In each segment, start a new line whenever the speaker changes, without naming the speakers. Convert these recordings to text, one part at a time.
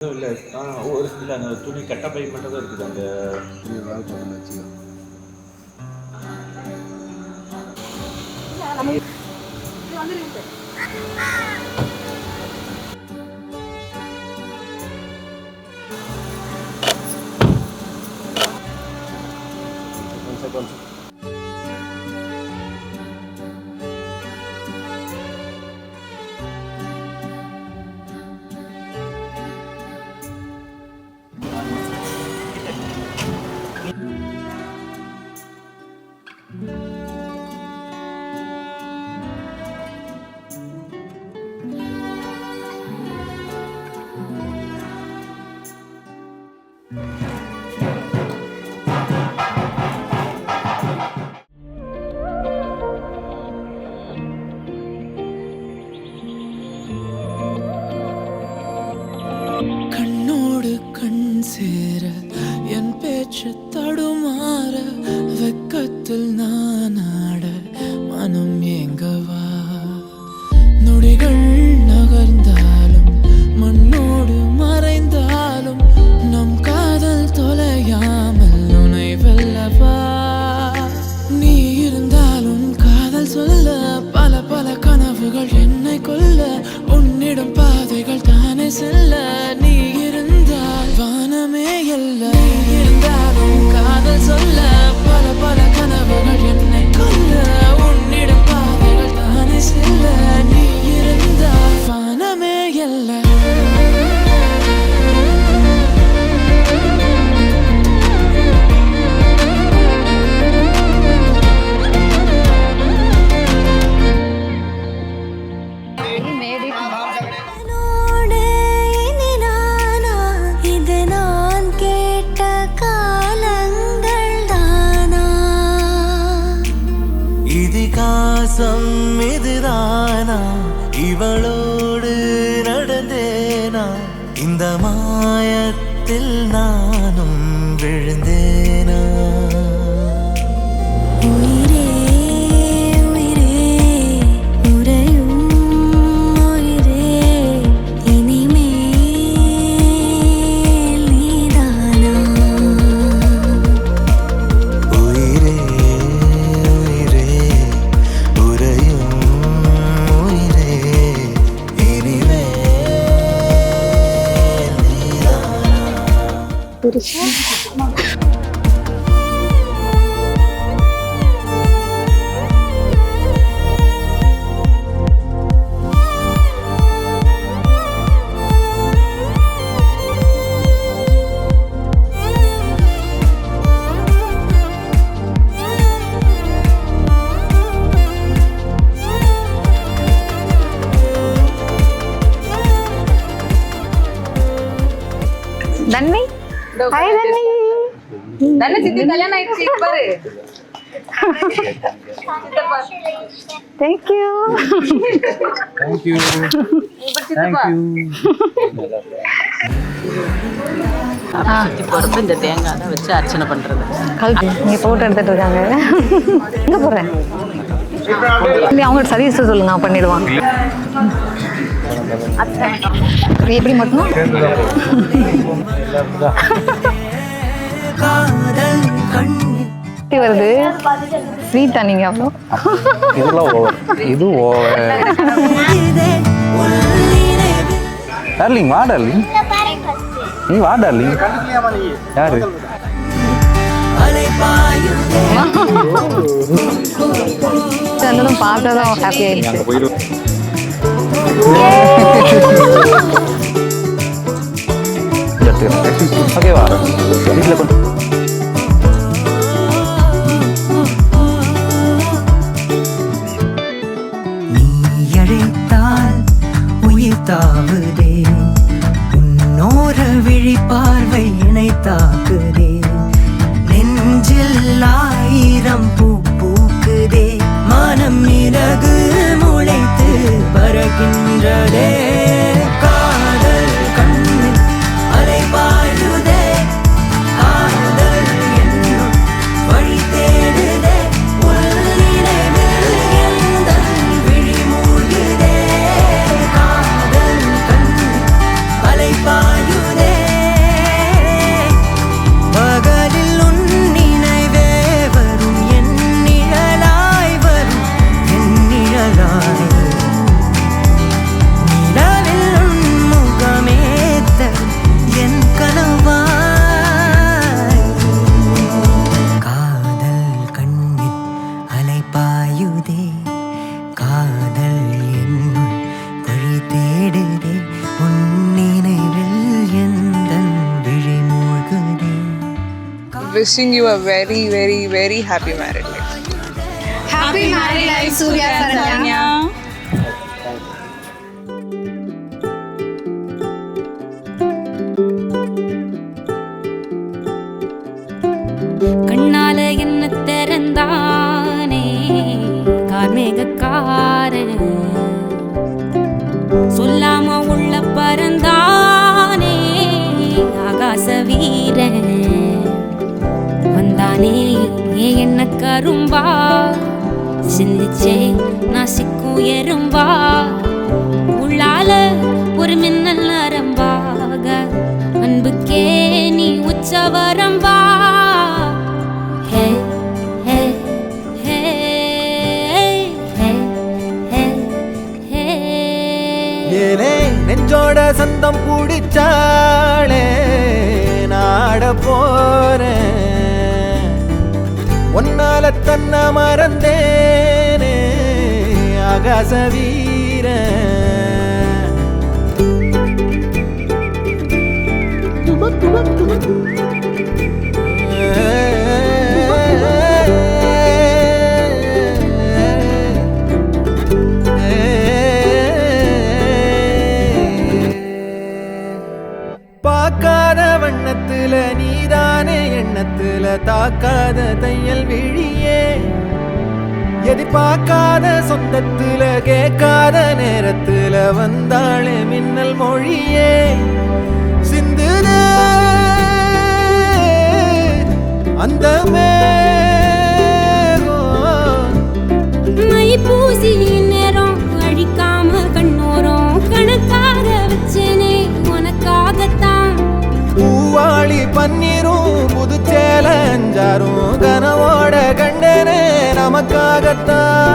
இல்ல. ஒரு இல்ல அந்த துணி கட்டப்பை மட்டும் தான் இருக்குது. அந்த
துணி வாழைப்பழம் வச்சுக்கோ. கொஞ்சம்
கண்ணோடு கண் சேர என் பேச்சு தடுமாற வெக்கத்தில் நான் ஆட மனம் ஏங்கவா நொடிகள் நகர்ந்தாலும் மண்ணோடு மறைந்தாலும் நம் காதல் தொலையாமல் உனை வெல்லவா நீ இருந்தாலும் காதல் சொல்ல பல பல கனவுகள் என்னை கொல்ல உன்னிடம் பாதைகள் தானே செல்ல நீ இருந்தால் வானமே இல்லை இருந்தாலும் காதல் சொல்ல பல பல கனவுகள் என்னை கொல்ல உன்னிடம் பாதைகள் தானே செல்ல நீ இருந்தால் வானமே இல்லை
இதிகாசம் இதுதானா இவளோடு நடந்தேனா இந்த மாயத்தில் நானும் விழுந்தேனா
உயிரே உயிரே உறையும் உயிரே இனிமேல் நீதானா
உயிரே உயிரே உறையும் உயிரே இனிமேல்
தன்வி ஹாய் தன்வி
தன்னை சித்தி கல்யாணம் ஆயிடுச்சு பாரு.
தேங்க் யூ
தேங்க்யூ
சித்தப்பா
சுற்றி போகிறப்ப இந்த தேங்காய் தான் வச்சு அர்ச்சனை பண்ணுறது.
கல்வி நீங்க போட்டோ எடுத்துட்டு இருக்காங்க எங்க போறேன் இல்லை அவங்கள்ட்ட சர்வீஸ் சொல்லுங்க அவங்க பண்ணிடுவாங்க எப்படி மட்டும் எப்படி வருது ஸ்வீட்டா நீங்க அவ்வளோ
இதெல்லாம் ஓவர் இது ஓவர் டார்லிங் வா டார்லிங் நீ வா டார்லிங் யாரு
வந்ததும் பார்த்ததும் ஹாப்பி ஆயிடுச்சு
ஓகேவா வீட்டில் கொண்டு
நீ அழைத்தால் உயிர் தாவுதே உன்னோர விழி பார்வை என்னை தாக்குதே நெஞ்சில் ஆயிரம் பூ பூக்குதே மனம் இறகு முளைத்து பறக்கின்றதே காதல் கண்ணில் அலை பாயுதே காதல்
wishing you a very, very, very happy married life.
Happy married life, Surya Saranya.
கண்ணால என்ன திறந்தானே கார்மேகக்காரன் சொல்லாம உள்ள பறந்தானே ஆகாச வீரன் வந்தானே என்ன கரும்பா சிந்திச்சே நாசிக்கும் எறும்பா உள்ளால ஒரு மின்னல் நரம்பாக அன்புக்கே நீ உச்சவரம்பா
நெஞ்சோட சந்தம் பிடிச்சாளே நாட போறேன் ஒன்னால தன்ன மறந்தேனே ஆகாச வீரன் பார்க்காத வண்ணத்துல நீதானே எண்ணத்துல தாக்காத தையல் விழியே எதிர்பார்க்காத சொந்தத்துல கேட்காத நேரத்துல வந்தாளே மின்னல் மொழியே சிந்துதே அந்த
மை பூசி நேரம் அழிக்காம கண்ணோரம் கணக்காக வச்சேனே உனக்காகத்தான்
பூவாளி பன்னீரும் புதுச்சேல அஞ்சாரும் கனவோட கண்டனே நமக்காகத்தான்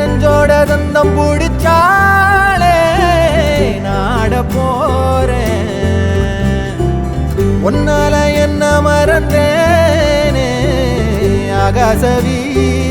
நெஞ்சோட தந்தம் பிடிச்சாளே நாட போறேன் ஒன்னால என்ன மறந்தேனே ஆகாச வீரன்